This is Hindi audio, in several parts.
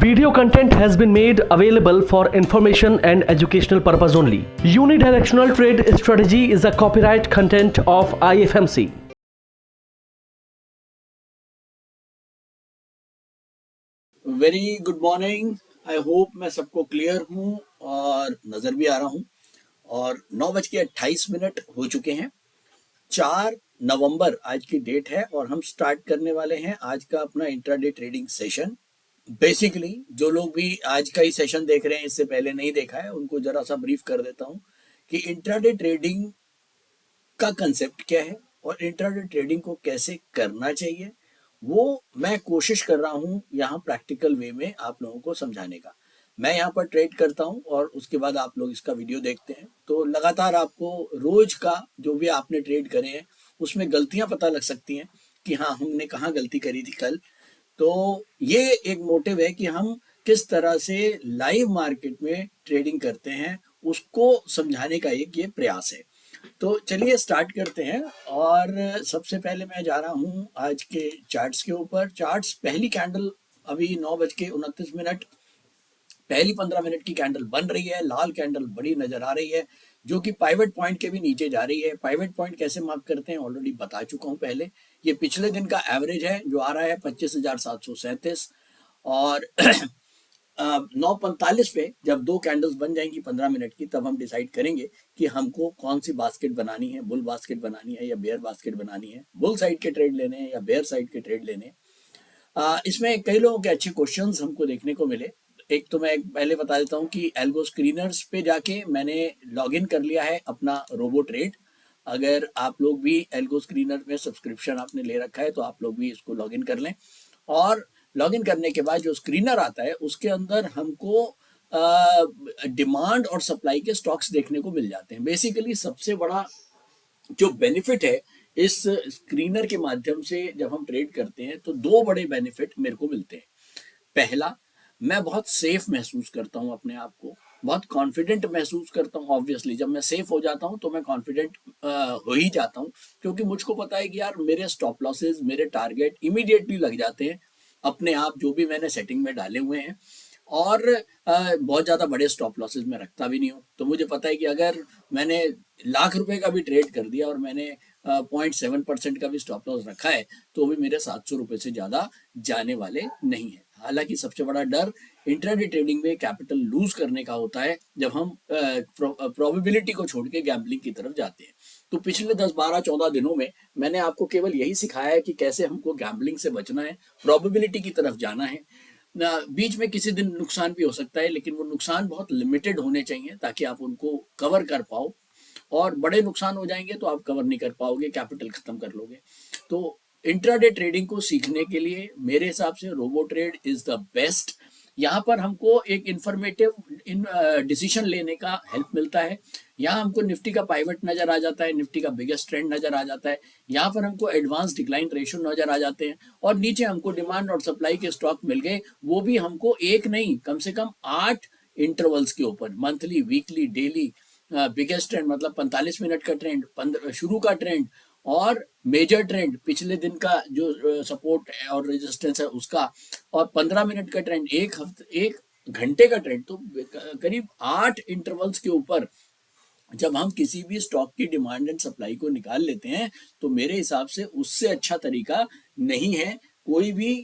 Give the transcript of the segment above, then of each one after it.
Video content has been made available for information and educational purpose only. Unidirectional trade strategy is a copyright content of IFMC. Very good morning. I hope मैं सबको क्लियर हूँ और नज़र भी आ रहा हूँ। और 9:28 हो चुके हैं। 4 नवंबर आज की डेट है और हम स्टार्ट करने वाले हैं आज का अपना इंट्राडे ट्रेडिंग सेशन। बेसिकली जो लोग भी आज का ही सेशन देख रहे हैं, इससे पहले नहीं देखा है, उनको जरा सा ब्रीफ कर देता हूँ कि इंट्राडे ट्रेडिंग का कंसेप्ट क्या है और इंट्राडे ट्रेडिंग को कैसे करना चाहिए, वो मैं कोशिश कर रहा हूँ यहाँ प्रैक्टिकल वे में आप लोगों को समझाने का। मैं यहाँ पर ट्रेड करता हूँ और उसके बाद आप लोग इसका वीडियो देखते हैं, तो लगातार आपको रोज का जो भी आपने ट्रेड करे हैं उसमें गलतियां पता लग सकती हैं कि हाँ हमने कहाँ गलती करी थी कल। तो ये एक मोटिव है कि हम किस तरह से लाइव मार्केट में ट्रेडिंग करते हैं उसको समझाने का एक ये प्रयास है। तो चलिए स्टार्ट करते हैं। और सबसे पहले मैं जा रहा हूं आज के चार्ट्स के ऊपर। चार्ट्स पहली कैंडल अभी 9:29, पहली 15 मिनट की कैंडल बन रही है, लाल कैंडल बड़ी नजर आ रही है जो कि पाइवट पॉइंट के भी नीचे जा रही है। पाइवट पॉइंट कैसे मार्क करते हैं ऑलरेडी बता चुका हूं पहले। ये पिछले दिन का एवरेज है जो आ रहा है 25,737 और 9:45 पे जब दो कैंडल्स बन जाएंगी 15 मिनट की, तब हम डिसाइड करेंगे कि हमको कौन सी बास्केट बनानी है, बुल बास्केट बनानी है या बेयर बास्केट बनानी है, बुल साइड के ट्रेड लेने हैं या बेयर साइड के ट्रेड लेने हैं। इसमें कई लोगों के अच्छे क्वेश्चंस हमको देखने को मिले। एक तो मैं पहले बता देता हूँ कि एल्गो स्क्रीनर्स पे जाके मैंने लॉगिन कर लिया है अपना रोबो ट्रेड। अगर आप लोग भी एल्गो स्क्रीनर में सब्सक्रिप्शन आपने ले रखा है तो आप लोग भी इसको लॉगिन कर लें। और लॉगिन करने के बाद जो स्क्रीनर आता है उसके अंदर हमको डिमांड और सप्लाई के स्टॉक्स देखने को मिल जाते हैं। बेसिकली सबसे बड़ा जो बेनिफिट है इस स्क्रीनर के माध्यम से जब हम ट्रेड करते हैं तो दो बड़े बेनिफिट मेरे को मिलते हैं। पहला, मैं बहुत सेफ महसूस करता हूं अपने आप को, बहुत कॉन्फिडेंट महसूस करता हूं। ऑब्वियसली जब मैं सेफ हो जाता हूं तो मैं कॉन्फिडेंट हो ही जाता हूं, क्योंकि मुझको पता है कि यार मेरे स्टॉप लॉसेस, मेरे टारगेट इमीडिएटली लग जाते हैं अपने आप, जो भी मैंने सेटिंग में डाले हुए हैं। और बहुत ज़्यादा बड़े स्टॉप लॉसेस मैं रखता भी नहीं हूँ। तो मुझे पता है कि अगर मैंने ₹1,00,000 का भी ट्रेड कर दिया और मैंने 0.7% का भी स्टॉप लॉस रखा है तो भी मेरे ₹700 से ज़्यादा जाने वाले नहीं है। हालांकि सबसे बड़ा डर इंट्राडे ट्रेडिंग में कैपिटल लूज करने का होता है जब हम प्रोबेबिलिटी को छोड़ के गैम्बलिंग की तरफ जाते हैं। तो पिछले 10, 12, 14 दिनों में मैंने आपको केवल यही सिखाया है कि कैसे हमको गैम्बलिंग से बचना है, प्रोबेबिलिटी की तरफ जाना है। बीच में किसी दिन नुकसान भी हो सकता है, लेकिन वो नुकसान बहुत लिमिटेड होने चाहिए ताकि आप उनको कवर कर पाओ। और बड़े नुकसान हो जाएंगे तो आप कवर नहीं कर पाओगे, कैपिटल खत्म कर लोगे। तो इंट्राडे ट्रेडिंग को सीखने के लिए मेरे हिसाब से robo trade is the best. यहाँ पर हमको एक इंफॉर्मेटिव डिसीजन लेने का हेल्प मिलता है। यहाँ हमको निफ्टी का पाइवट नजर आ जाता है, निफ्टी का बिगेस्ट ट्रेंड नजर आ जाता है। यहाँ पर हमको एडवांस डिक्लाइन रेशियो नजर आ जाते हैं और नीचे हमको डिमांड और सप्लाई के स्टॉक मिल गए, वो भी हमको एक नहीं कम से कम 8 इंटरवल्स के ऊपर, monthly, weekly, daily. Biggest trend मतलब 45 मिनट का ट्रेंड, शुरू का ट्रेंड और मेजर ट्रेंड, पिछले दिन का जो सपोर्ट और रेजिस्टेंस है उसका, और 15 मिनट का ट्रेंड, एक हफ्ते, एक घंटे का ट्रेंड। तो करीब 8 इंटरवल्स के ऊपर जब हम किसी भी स्टॉक की डिमांड एंड सप्लाई को निकाल लेते हैं तो मेरे हिसाब से उससे अच्छा तरीका नहीं है कोई भी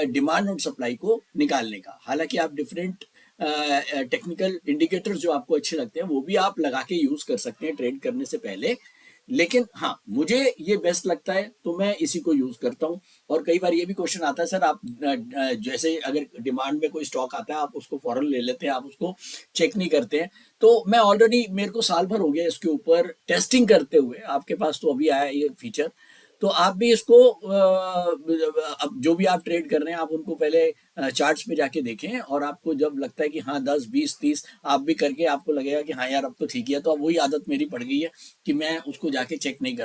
डिमांड और सप्लाई को निकालने का। हालांकि आप डिफरेंट टेक्निकल इंडिकेटर्स जो आपको अच्छे लगते हैं वो भी आप लगा के यूज कर सकते हैं ट्रेड करने से पहले, लेकिन हाँ मुझे ये बेस्ट लगता है तो मैं इसी को यूज करता हूँ। और कई बार ये भी क्वेश्चन आता है, सर आप जैसे अगर डिमांड में कोई स्टॉक आता है आप उसको फौरन ले लेते हैं, आप उसको चेक नहीं करते हैं। तो मैं ऑलरेडी, मेरे को साल भर हो गया इसके ऊपर टेस्टिंग करते हुए, आपके पास तो अभी आया ये फीचर, तो आप भी इसको अब जो भी आप ट्रेड कर रहे हैं आप उनको पहले चार्ट्स पे जाके देखें, और आपको जब लगता है कि हाँ 10, 20, 30 आप भी करके आपको लगेगा कि हाँ यार अब तो ठीक है, तो अब वही आदत मेरी पड़ गई है कि मैं उसको जाके चेक नहीं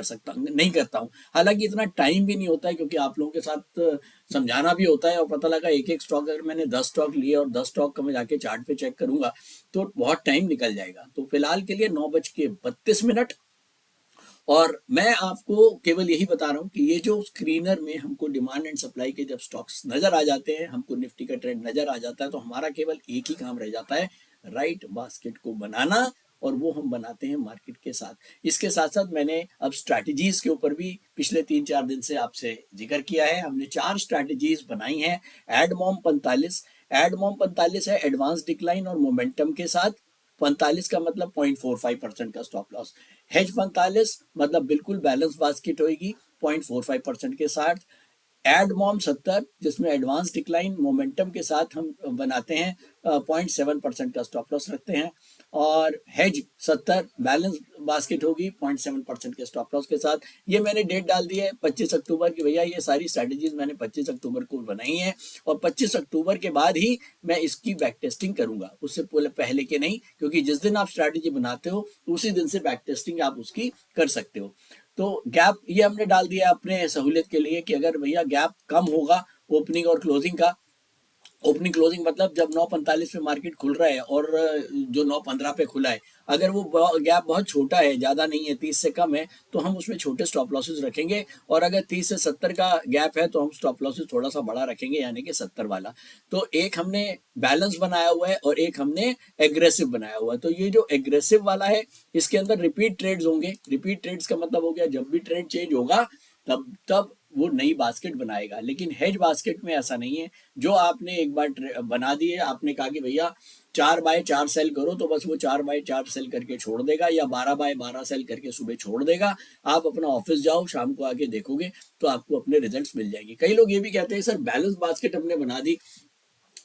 करता हूँ। हालांकि इतना टाइम भी नहीं होता है क्योंकि आप लोगों के साथ समझाना भी होता है, और पता लगा एक एक स्टॉक अगर मैंने 10 स्टॉक लिए और 10 स्टॉक का मैं जाके चार्ट पे चेक करूंगा तो बहुत टाइम निकल जाएगा। तो फिलहाल के लिए 9:32 और मैं आपको केवल यही बता रहा हूं कि ये जो स्क्रीनर में हमको डिमांड एंड सप्लाई के जब स्टॉक्स नजर आ जाते हैं, हमको निफ्टी का ट्रेंड नजर आ जाता है, तो हमारा केवल एक ही काम रह जाता है, राइट बास्केट को बनाना, और वो हम बनाते हैं मार्केट के साथ। इसके साथ साथ मैंने अब स्ट्रैटेजीज के ऊपर भी पिछले 3-4 दिन से आपसे जिक्र किया है। हमने 4 स्ट्रैटेजीज बनाई हैं। एडमॉम 45 है एडवांस डिक्लाइन और मोमेंटम के साथ। 45 का मतलब 0.45% का स्टॉप लॉस। हेज 45 मतलब बिल्कुल बैलेंस बास्केट होगी 0.45% के साथ। एडमॉम 70 जिसमें एडवांस डिक्लाइन मोमेंटम के साथ हम बनाते हैं 0.7% का स्टॉप लॉस रखते हैं। और हेज 70 बैलेंस बास्केट होगी 0.7% के स्टॉप लॉस के साथ। ये मैंने डेट डाल दी है 25 अक्टूबर की। भैया ये सारी स्ट्रैटेजीज मैंने 25 अक्टूबर को बनाई है, और 25 अक्टूबर के बाद ही मैं इसकी बैक टेस्टिंग करूंगा, उससे पहले के नहीं, क्योंकि जिस दिन आप स्ट्रैटेजी बनाते हो उसी दिन से बैक टेस्टिंग आप उसकी कर सकते हो। तो गैप ये हमने डाल दिया अपने सहूलियत के लिए कि अगर भैया गैप कम होगा ओपनिंग और क्लोजिंग का, ओपनिंग क्लोजिंग मतलब जब 9:45 पे मार्केट खुल रहा है और जो 9:15 पे खुला है, अगर वो गैप बहुत छोटा है, ज्यादा नहीं है, 30 से कम है, तो हम उसमें छोटे स्टॉप लॉसेस रखेंगे। और अगर 30 से 70 का गैप है तो हम स्टॉप लॉसेस थोड़ा सा बड़ा रखेंगे, यानी कि 70 वाला। तो एक हमने बैलेंस बनाया हुआ है और एक हमने एग्रेसिव बनाया हुआ है। तो ये जो एग्रेसिव वाला है इसके अंदर रिपीट ट्रेड्स होंगे। रिपीट ट्रेड्स का मतलब हो गया जब भी ट्रेड चेंज होगा तब तब वो नई बास्केट बनाएगा। लेकिन हेज बास्केट में ऐसा नहीं है। जो आपने एक बार बना दिए, आपने कहा कि भैया 4/4 सेल करो, तो बस वो 4/4 सेल करके छोड़ देगा, या 12/12 सेल करके सुबह छोड़ देगा। आप अपना ऑफिस जाओ, शाम को आके देखोगे तो आपको अपने रिजल्ट्स मिल जाएंगे। कई लोग ये भी कहते हैं सर बैलेंस बास्केट हमने बना दी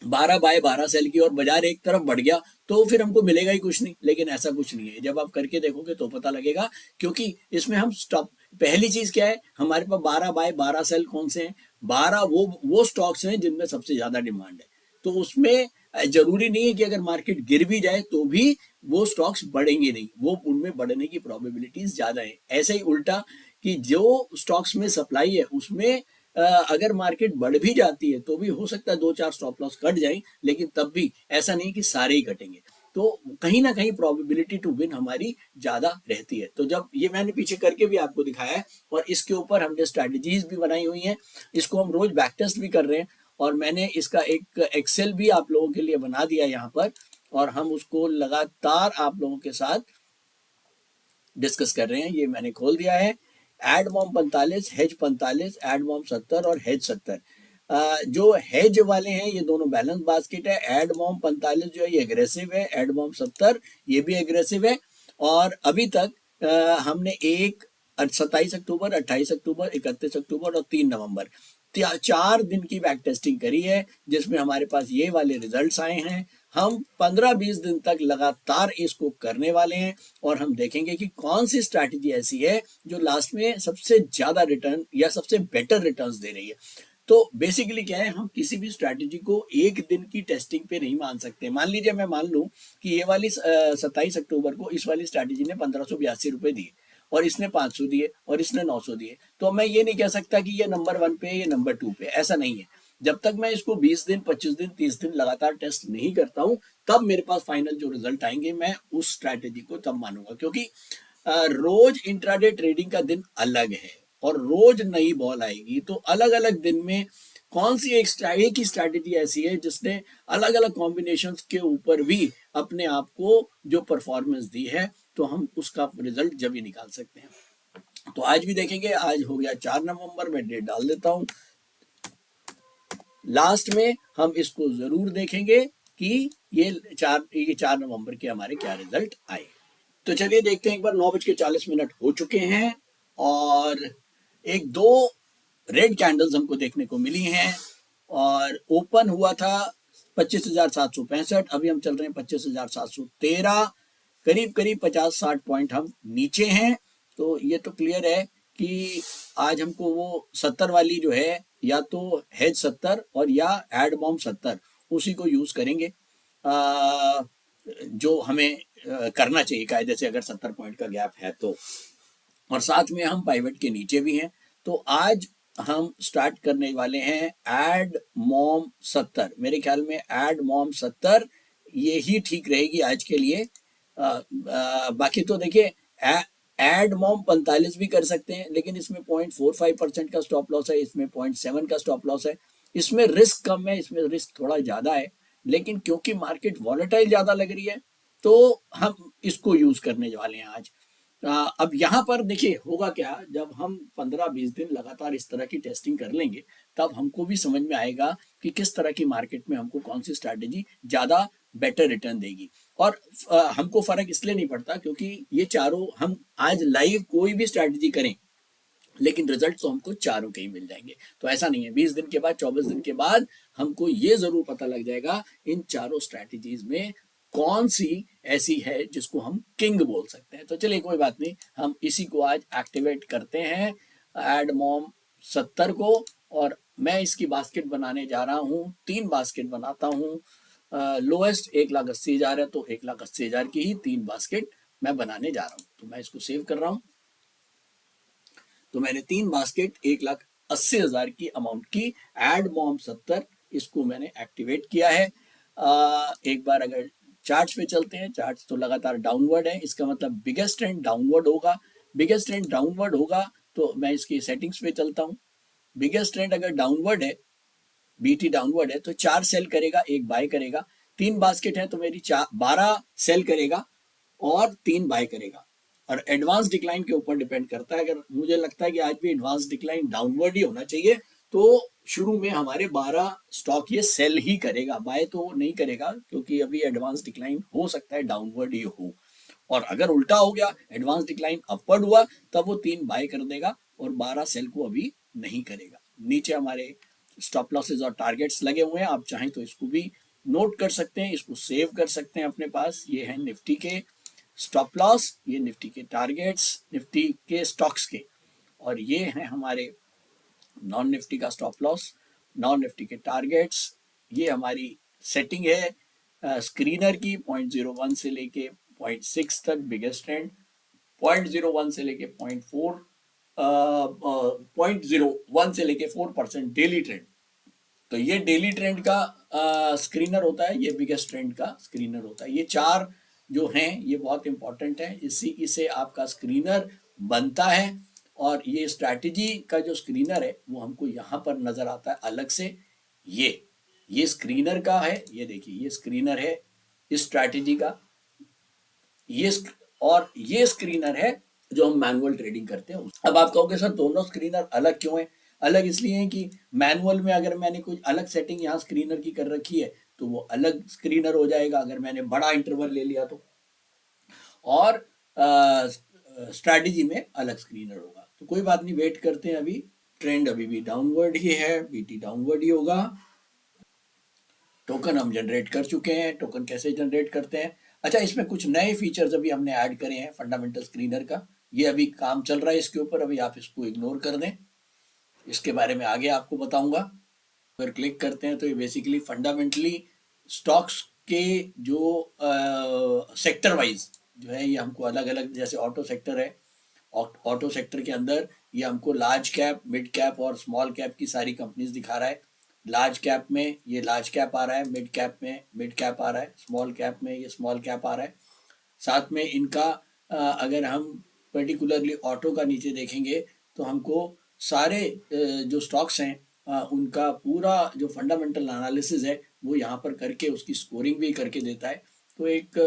12/12 सेल की और बाजार एक तरफ बढ़ गया तो फिर हमको मिलेगा ही कुछ नहीं। लेकिन ऐसा कुछ नहीं है, जब आप करके देखोगे तो पता लगेगा। क्योंकि इसमें हम स्टॉप, पहली चीज क्या है, हमारे पास 12/12 सेल कौन से हैं? 12 वो स्टॉक्स हैं जिनमें सबसे ज्यादा डिमांड है। तो उसमें जरूरी नहीं है कि अगर मार्केट गिर भी जाए तो भी वो स्टॉक्स बढ़ेंगे नहीं, वो उनमें बढ़ने की प्रोबेबिलिटीज ज्यादा है। ऐसे ही उल्टा कि जो स्टॉक्स में सप्लाई है उसमें अगर मार्केट बढ़ भी जाती है तो भी हो सकता है 2-4 स्टॉप लॉस कट जाए, लेकिन तब भी ऐसा नहीं कि सारे ही कटेंगे। तो कहीं ना कहीं प्रोबेबिलिटी टू विन हमारी ज्यादा रहती है। तो जब ये मैंने पीछे करके भी आपको दिखाया है, और इसके ऊपर हमने स्ट्रैटेजीज भी बनाई हुई हैं, इसको हम रोज बैक टेस्ट भी कर रहे हैं, और मैंने इसका एक एक्सेल भी आप लोगों के लिए बना दिया यहाँ पर, और हम उसको लगातार आप लोगों के साथ डिस्कस कर रहे हैं। ये मैंने खोल दिया है। एडमॉम 45, हेज 45, एडमॉम 70 और हेज 70। जो हेज वाले हैं ये दोनों बैलेंस बास्केट है। एडमॉम 45 जो है ये एग्रेसिव है, एडमॉम 70 ये भी एग्रेसिव है। और अभी तक हमने 27 अक्टूबर, 28 अक्टूबर, 31 अक्टूबर और 3 नवंबर 4 दिन की बैक टेस्टिंग करी है, जिसमें हमारे पास ये वाले रिजल्ट्स आए हैं। हम 15-20 दिन तक लगातार इसको करने वाले हैं, और हम देखेंगे कि कौन सी स्ट्रैटेजी ऐसी है जो लास्ट में सबसे ज्यादा रिटर्न या सबसे बेटर रिटर्न्स दे रही है। तो बेसिकली क्या है, हम किसी भी स्ट्रैटेजी को एक दिन की टेस्टिंग पे नहीं मान सकते। मान लीजिए मैं मान लूं कि ये वाली 27 अक्टूबर को इस वाली स्ट्रैटेजी ने 1582 रुपए दिए, और इसने 500 दिए, और इसने 900 दिए, तो मैं ये नहीं कह सकता कि ये नंबर 1 पे, ये नंबर 2 पे। ऐसा नहीं है। जब तक मैं इसको 20 दिन, 25 दिन, 30 दिन लगातार टेस्ट नहीं करता हूं, तब मेरे पास फाइनल जो रिजल्ट आएंगे मैं उस स्ट्रैटेजी को तब मानूंगा। क्योंकि रोज इंट्राडे ट्रेडिंग का दिन अलग है, और रोज नई बॉल आएगी, तो अलग अलग दिन में कौन सी एक ही स्ट्रैटेजी ऐसी है जिसने अलग अलग कॉम्बिनेशन के ऊपर भी अपने आप को जो परफॉर्मेंस दी है, तो हम उसका रिजल्ट जब ही निकाल सकते हैं। तो आज भी देखेंगे। आज हो गया 4 नवंबर, मैं डेट डाल देता हूं। लास्ट में हम इसको जरूर देखेंगे कि ये 4 नवंबर के हमारे क्या रिजल्ट आए। तो चलिए देखते हैं एक बार। 9:40 हो चुके हैं, और एक दो रेड कैंडल्स हमको देखने को मिली हैं, और ओपन हुआ था 25,765, अभी हम चल रहे हैं 25,713, करीब करीब 50-60 पॉइंट हम नीचे हैं। तो ये तो क्लियर है कि आज हमको वो 70 वाली जो है, या तो हेज 70 और या एडमॉम 70, उसी को यूज करेंगे जो हमें करना चाहिए कायदे से, अगर 70 पॉइंट का गैप है तो। और साथ में हम पाइवट के नीचे भी हैं। तो आज हम स्टार्ट करने वाले हैं एड मॉम 70। मेरे ख्याल में एड मॉम 70 ये ही ठीक रहेगी आज के लिए। बाकी तो देखिए एड मॉम 45 भी कर सकते हैं, लेकिन इसमें 0.45% का स्टॉप लॉस है, इसमें 0.7 का स्टॉप लॉस है। इसमें रिस्क कम है, इसमें रिस्क थोड़ा ज्यादा है, लेकिन क्योंकि मार्केट वॉलेटाइल ज्यादा लग रही है तो हम इसको यूज करने वाले हैं आज। अब यहाँ पर देखिए होगा क्या, जब हम 15-20 दिन लगातार इस तरह की टेस्टिंग कर लेंगे तब हमको भी समझ में आएगा कि किस तरह की मार्केट में हमको कौन सी स्ट्रैटेजी ज्यादा बेटर रिटर्न देगी। और हमको फर्क इसलिए नहीं पड़ता क्योंकि ये चारों हम आज लाइव कोई भी स्ट्रैटेजी करें लेकिन रिजल्ट तो हमको चारों के ही मिल जाएंगे। तो ऐसा नहीं है, 20 दिन के बाद 24 दिन के बाद हमको ये जरूर पता लग जाएगा इन चारों स्ट्रैटेजीज में कौन सी ऐसी है जिसको हम किंग बोल सकते हैं। तो चलिए कोई बात नहीं, हम इसी को आज एक्टिवेट करते हैं, एड मॉम 70 को। और मैं इसकी बास्केट बनाने जा रहा हूँ, 3 बास्केट बनाता हूँ। लोएस्ट 1,80,000 है तो 1,80,000 की ही 3 बास्केट मैं बनाने जा रहा हूँ। तो मैं इसको सेव कर रहा हूँ। तो मैंने 3 बास्केट 1,80,000 की अमाउंट की एड मॉम 70 इसको मैंने एक्टिवेट किया है। एक बार अगर चार्ट्स पे चलते हैं, चार्ट्स तो लगातार डाउनवर्ड है, इसका मतलब बिगेस्ट ट्रेंड डाउनवर्ड होगा। बिगेस्ट ट्रेंड डाउनवर्ड होगा तो मैं इसकी सेटिंग्स पे चलता हूँ। बिगेस्ट ट्रेंड अगर डाउनवर्ड है, बीटी डाउनवर्ड है तो 4 सेल करेगा, 1 बाय करेगा। 3 बास्केट है तो मेरी 12 सेल करेगा और 3 बाय करेगा। और एडवांस डिक्लाइन के ऊपर डिपेंड करता है। अगर मुझे लगता है कि आज भी एडवांस डिक्लाइन डाउनवर्ड ही होना चाहिए तो शुरू में हमारे 12 स्टॉक ये सेल ही करेगा, बाय तो नहीं करेगा, क्योंकि अभी एडवांस डिक्लाइन हो सकता है डाउनवर्ड ही हो। और अगर उल्टा हो गया, एडवांस डिक्लाइन अपवर्ड हुआ, तब वो 3 बाय कर देगा और 12 सेल को अभी नहीं करेगा। नीचे हमारे स्टॉप लॉसेज और टारगेट्स लगे हुए हैं, आप चाहें तो इसको भी नोट कर सकते हैं, इसको सेव कर सकते हैं अपने पास। ये है निफ्टी के स्टॉप लॉस, ये निफ्टी के टारगेट्स, निफ्टी के स्टॉक्स के, और ये हैं हमारे नॉन निफ्टी का स्टॉप लॉस, नॉन निफ्टी के टारगेट्स। ये हमारी सेटिंग है स्क्रीनर की 0.01 से लेके 0.6 तक बिगेस्ट ट्रेंड, 0.01 से लेके 0.4 0.01 से लेके 4% डेली ट्रेंड। तो ये डेली ट्रेंड का स्क्रीनर होता है, ये बिगेस्ट ट्रेंड का स्क्रीनर होता है। ये 4 जो हैं ये बहुत इंपॉर्टेंट है, इसे आपका स्क्रीनर बनता है। और ये स्ट्रैटेजी का जो स्क्रीनर है वो हमको यहाँ पर नजर आता है अलग से। ये स्क्रीनर का है, ये देखिए ये स्क्रीनर है इस स्ट्रैटेजी का, और ये स्क्रीनर है जो हम मैनुअल ट्रेडिंग करते हैं। अब आप कहोगे सर दोनों स्क्रीनर अलग क्यों है? अलग इसलिए है कि मैनुअल में अगर मैंने कुछ अलग सेटिंग यहाँ स्क्रीनर की कर रखी है तो वो अलग स्क्रीनर हो जाएगा, अगर मैंने बड़ा इंटरवल ले लिया तो। और स्ट्रैटेजी में अलग स्क्रीनर होगा। तो कोई बात नहीं, वेट करते हैं। अभी ट्रेंड अभी भी डाउनवर्ड ही है, बीटी डाउनवर्ड ही होगा। टोकन हम जनरेट कर चुके हैं। टोकन कैसे जनरेट करते हैं? अच्छा, इसमें कुछ नए फीचर्स अभी हमने ऐड करे हैं फंडामेंटल स्क्रीनर का, ये अभी काम चल रहा है इसके ऊपर, अभी आप इसको इग्नोर कर दें, इसके बारे में आगे आपको बताऊंगा। अगर क्लिक करते हैं तो ये बेसिकली फंडामेंटली स्टॉक्स के जो सेक्टर वाइज जो है ये हमको अलग अलग, जैसे ऑटो सेक्टर है, ऑटो सेक्टर के अंदर ये हमको लार्ज कैप, मिड कैप और स्मॉल कैप की सारी कंपनीज दिखा रहा है। लार्ज कैप में ये लार्ज कैप आ रहा है, मिड कैप में मिड कैप आ रहा है, स्मॉल कैप में ये स्मॉल कैप आ रहा है। साथ में इनका अगर हम पर्टिकुलरली ऑटो का नीचे देखेंगे तो हमको सारे जो स्टॉक्स हैं उनका पूरा जो फंडामेंटल एनालिसिस है वो यहाँ पर करके उसकी स्कोरिंग भी करके देता है। तो एक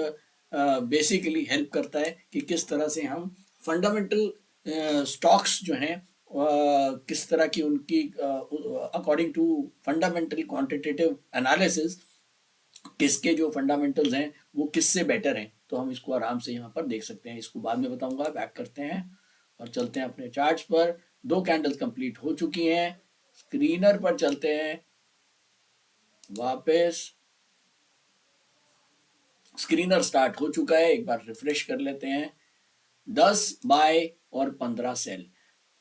बेसिकली हेल्प करता है कि किस तरह से हम फंडामेंटल स्टॉक्स जो हैं किस तरह की उनकी according to fundamental quantitative analysis किसके जो फंडामेंटल्स हैं वो किससे बेटर हैं। तो हम इसको आराम से यहाँ पर देख सकते हैं, इसको बाद में बताऊंगा। बैक करते हैं और चलते हैं अपने चार्ट्स पर। 2 कैंडल्स कंप्लीट हो चुकी हैं। स्क्रीनर पर चलते हैं वापस। स्क्रीनर स्टार्ट हो चुका है, एक बार रिफ्रेश कर लेते हैं। 10 बाय और 15 सेल।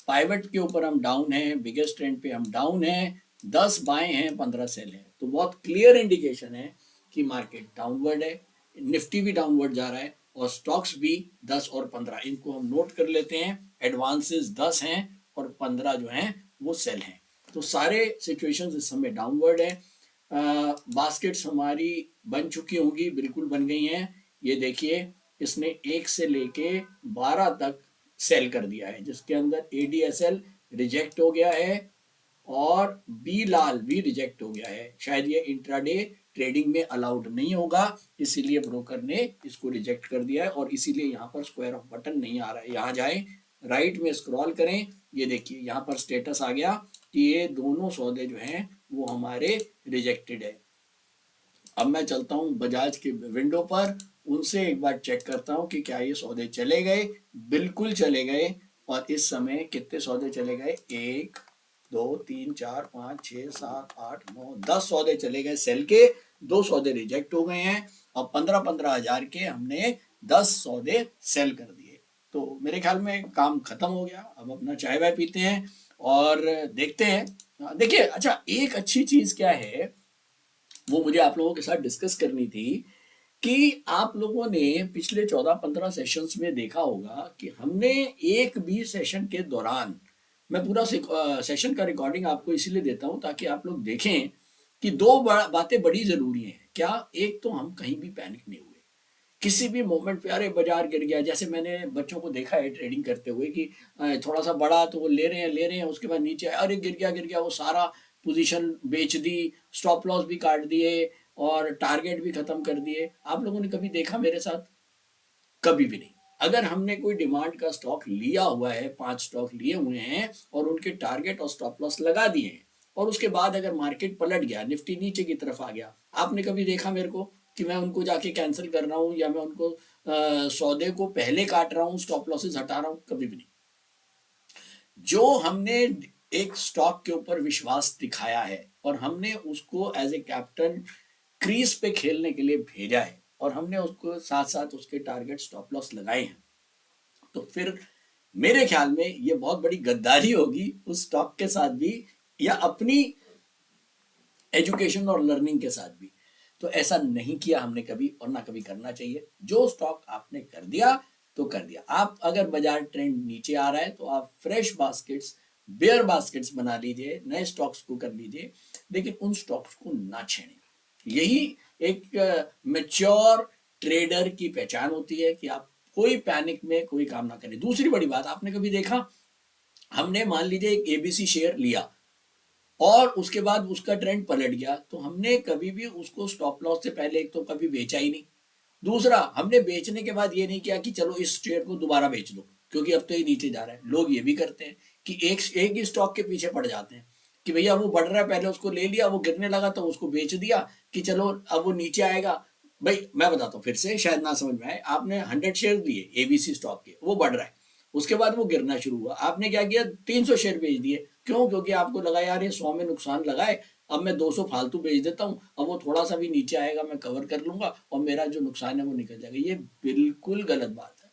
पाइवट के ऊपर हम डाउन हैं, बिगेस्ट ट्रेंड पे हम डाउन हैं, 10 बाय हैं, 15 सेल हैं। तो बहुत क्लियर इंडिकेशन है कि मार्केट डाउनवर्ड है, निफ्टी भी डाउनवर्ड जा रहा है और स्टॉक्स भी 10 और 15, इनको हम नोट कर लेते हैं। एडवांसेस 10 हैं और 15 जो हैं वो सेल हैं। तो सारे सिचुएशंस इस समय डाउनवर्ड है। बास्केट्स हमारी बन चुकी होंगी, बिल्कुल बन गई हैं। ये देखिए इसने 1 से लेके 12 तक सेल कर दिया है, जिसके अंदर ADSL रिजेक्ट हो गया है और बी लाल भी रिजेक्ट हो गया है। शायद ये इंट्राडे ट्रेडिंग में अलाउड नहीं होगा, इसीलिए ब्रोकर ने इसको रिजेक्ट कर दिया है और इसीलिए यहाँ पर स्क्वायर ऑफ बटन नहीं आ रहा है। यहाँ जाएं, राइट में स्क्रॉल करें, ये देखिए यहाँ पर स्टेटस आ गया कि ये दोनों सौदे जो हैं वो हमारे रिजेक्टेड है। अब मैं चलता हूँ बजाज के विंडो पर, उनसे एक बार चेक करता हूँ कि क्या ये सौदे चले गए। बिल्कुल चले गए। और इस समय कितने सौदे चले गए? 1 2 3 4 5 6 7 8 9 10 सौदे चले गए सेल के, 2 सौदे रिजेक्ट हो गए हैं और 15-15 हजार के हमने 10 सौदे सेल कर दिए। तो मेरे ख्याल में काम खत्म हो गया। अब अपना चाय वाय पीते हैं और देखते हैं। देखिए, अच्छा एक अच्छी चीज क्या है वो मुझे आप लोगों के साथ डिस्कस करनी थी कि आप लोगों ने पिछले 14-15 सेशंस में देखा होगा कि हमने एक भी सेशन के दौरान, मैं पूरा सेशन का रिकॉर्डिंग आपको इसीलिए देता हूं ताकि आप लोग देखें कि दो बातें बड़ी जरूरी हैं। क्या? एक तो हम कहीं भी पैनिक नहीं हुए किसी भी मोमेंट पे। अरे बाजार गिर गया, जैसे मैंने बच्चों को देखा है ट्रेडिंग करते हुए कि थोड़ा सा बढ़ा तो वो ले रहे हैं, उसके बाद नीचे अरे गिर गया, वो सारा पोजीशन बेच दी, स्टॉप लॉस भी काट दिए और टारगेट भी खत्म कर दिए। आप लोगों ने कभी देखा मेरे साथ? कभी भी नहीं। अगर हमने कोई डिमांड का स्टॉक लिया हुआ है, 5 स्टॉक लिए हुए हैं और उनके टारगेट और स्टॉप लॉस लगा दिए हैं और उसके बाद अगर मार्केट पलट गया, निफ्टी नीचे की तरफ आ गया, आपने कभी देखा मेरे को कि मैं उनको जाके कैंसिल कर रहा हूं या मैं उनको सौदे को पहले काट रहा हूं, स्टॉप लॉसेस हटा रहा हूं? कभी भी नहीं। जो हमने एक स्टॉक के ऊपर विश्वास दिखाया है और हमने उसको एज ए कैप्टन क्रीज पे खेलने के लिए भेजा है और हमने उसको साथ साथ उसके टारगेट स्टॉप लॉस लगाए हैं, तो फिर मेरे ख्याल में ये बहुत बड़ी गद्दारी होगी उस स्टॉक के साथ भी या अपनी एजुकेशन और लर्निंग के साथ भी। तो ऐसा नहीं किया हमने कभी और ना कभी करना चाहिए। जो स्टॉक आपने कर दिया तो कर दिया। आप अगर बाजार ट्रेंड नीचे आ रहा है तो आप फ्रेश बास्केट्स, बेयर बास्केट्स बना लीजिए, नए स्टॉक्स को कर लीजिए, लेकिन उन स्टॉक्स को ना छेड़ें। यही एक मैच्योर ट्रेडर की पहचान होती है कि आप कोई पैनिक में कोई काम ना करें। दूसरी बड़ी बात, आपने कभी देखा, हमने मान लीजिए एक ABC शेयर लिया और उसके बाद उसका ट्रेंड पलट गया, तो हमने कभी भी उसको स्टॉप लॉस से पहले एक तो कभी बेचा ही नहीं, दूसरा हमने बेचने के बाद ये नहीं किया कि चलो इस शेयर को दोबारा बेच दो क्योंकि अब तो ये नीचे जा रहा है। लोग ये भी करते हैं कि एक ही स्टॉक के पीछे पड़ जाते हैं कि भैया वो बढ़ रहा है, पहले उसको ले लिया, वो गिरने लगा तो उसको बेच दिया कि चलो अब वो नीचे आएगा। भाई मैं बताता हूँ फिर से, शायद ना समझ में आए। आपने 100 शेयर लिए ABC स्टॉक के, वो बढ़ रहा है, उसके बाद वो गिरना शुरू हुआ, आपने क्या किया? 300 शेयर बेच दिए। क्यों? क्योंकि आपको लगा यार ये 100 में नुकसान लगा है, अब मैं 200 फालतू बेच देता हूँ, अब वो थोड़ा सा भी नीचे आएगा मैं कवर कर लूंगा और मेरा जो नुकसान है वो निकल जाएगा। ये बिल्कुल गलत बात है।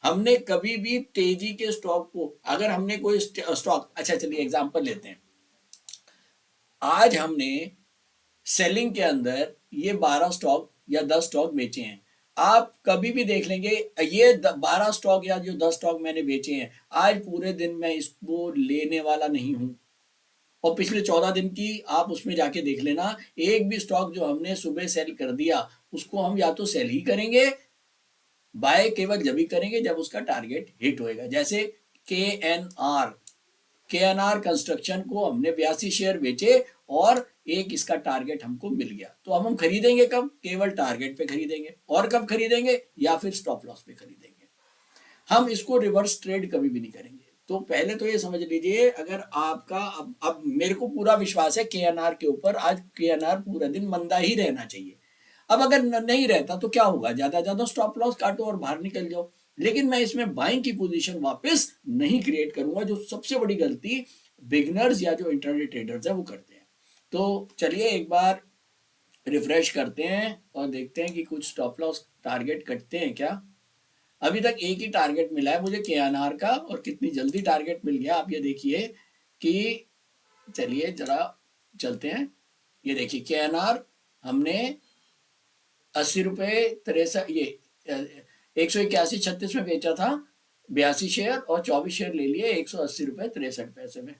हमने कभी भी तेजी के स्टॉक को, अगर हमने कोई स्टॉक, अच्छा चलिए एग्जांपल लेते हैं, आज हमने सेलिंग के अंदर ये 12 स्टॉक या 10 स्टॉक बेचे हैं। आप कभी भी देख लेंगे ये 12 स्टॉक या जो 10 स्टॉक मैंने बेचे हैं, आज पूरे दिन मैं इसको लेने वाला नहीं हूं। और पिछले 14 दिन की आप उसमें जाके देख लेना, एक भी स्टॉक जो हमने सुबह सेल कर दिया उसको हम या तो सेल ही करेंगे, बाय केवल जब ही करेंगे जब उसका टारगेट हिट होएगा। जैसे KNR कंस्ट्रक्शन को हमने 82 शेयर बेचे और एक इसका टारगेट हमको मिल गया, तो अब हम खरीदेंगे कब? केवल टारगेट पे खरीदेंगे। और कब खरीदेंगे? या फिर स्टॉप लॉस पे खरीदेंगे। हम इसको रिवर्स ट्रेड कभी भी नहीं करेंगे। तो पहले तो ये समझ लीजिए, अगर आपका अब मेरे को पूरा विश्वास है KNR के ऊपर, आज KNR पूरा दिन मंदा ही रहना चाहिए। अब अगर नहीं रहता तो क्या होगा? ज्यादा स्टॉप लॉस काटो और बाहर निकल जाओ, लेकिन मैं इसमें बाइंग की पोजीशन वापस नहीं क्रिएट करूंगा, जो सबसे बड़ी गलती बिगनर्स या जो इंट्राडे ट्रेडर्स है वो करते हैं। तो चलिए एक बार रिफ्रेश करते हैं और देखते हैं कि कुछ स्टॉप लॉस टारगेट कटते हैं क्या। अभी तक एक ही टारगेट मिला है मुझे KNR का, और कितनी जल्दी टारगेट मिल गया आप ये देखिए कि, चलिए जरा चलते हैं। ये देखिए KNR हमने 80 रुपये 63, ये 181.36 में बेचा था, 82 शेयर और 24 शेयर ले लिए 180 रुपये 63 पैसे में।